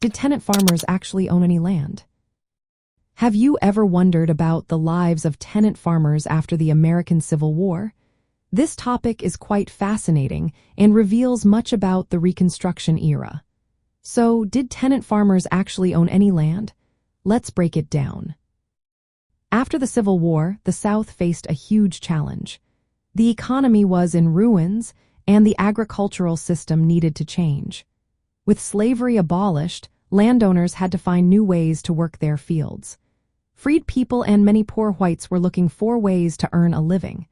Did tenant farmers actually own any land? Have you ever wondered about the lives of tenant farmers after the American Civil War? This topic is quite fascinating and reveals much about the Reconstruction era. So, did tenant farmers actually own any land? Let's break it down. After the Civil War, the South faced a huge challenge. The economy was in ruins, and the agricultural system needed to change. With slavery abolished, landowners had to find new ways to work their fields. Freed people and many poor whites were looking for ways to earn a living.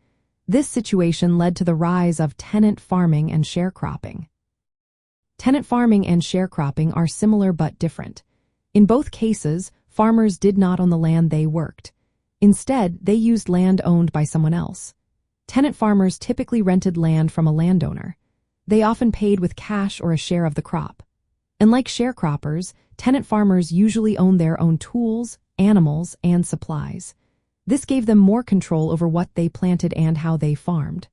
This situation led to the rise of tenant farming and sharecropping. Tenant farming and sharecropping are similar but different. In both cases, farmers did not own the land they worked. Instead, they used land owned by someone else. Tenant farmers typically rented land from a landowner. They often paid with cash or a share of the crop. And like sharecroppers, tenant farmers usually owned their own tools, animals, and supplies. This gave them more control over what they planted and how they farmed.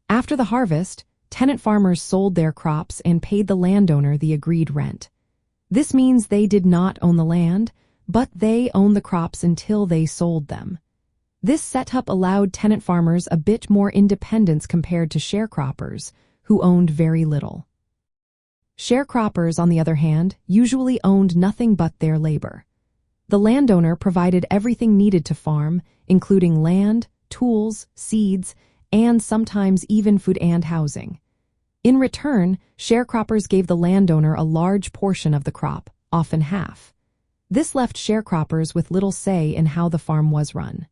After the harvest, tenant farmers sold their crops and paid the landowner the agreed rent. This means they did not own the land, but they owned the crops until they sold them. This setup allowed tenant farmers a bit more independence compared to sharecroppers, who owned very little. Sharecroppers, on the other hand, usually owned nothing but their labor. The landowner provided everything needed to farm, including land, tools, seeds, and sometimes even food and housing. In return, sharecroppers gave the landowner a large portion of the crop, often half. This left sharecroppers with little say in how the farm was run.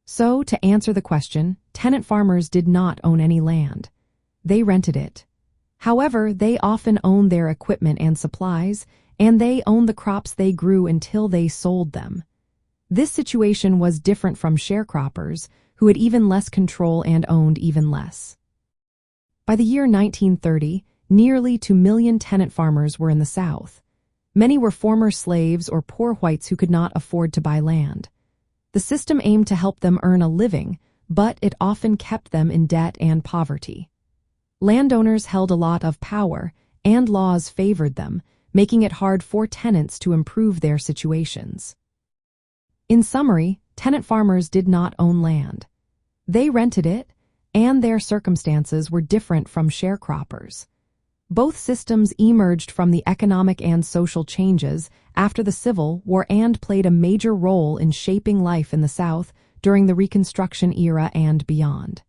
So, to answer the question, tenant farmers did not own any land. They rented it. However, they often owned their equipment and supplies, and they owned the crops they grew until they sold them. This situation was different from sharecroppers, who had even less control and owned even less. By the year 1930, nearly 2 million tenant farmers were in the South. Many were former slaves or poor whites who could not afford to buy land. The system aimed to help them earn a living, but it often kept them in debt and poverty. Landowners held a lot of power, and laws favored them, making it hard for tenants to improve their situations. In summary, tenant farmers did not own land. They rented it, and their circumstances were different from sharecroppers. Both systems emerged from the economic and social changes after the Civil War and played a major role in shaping life in the South during the Reconstruction era and beyond.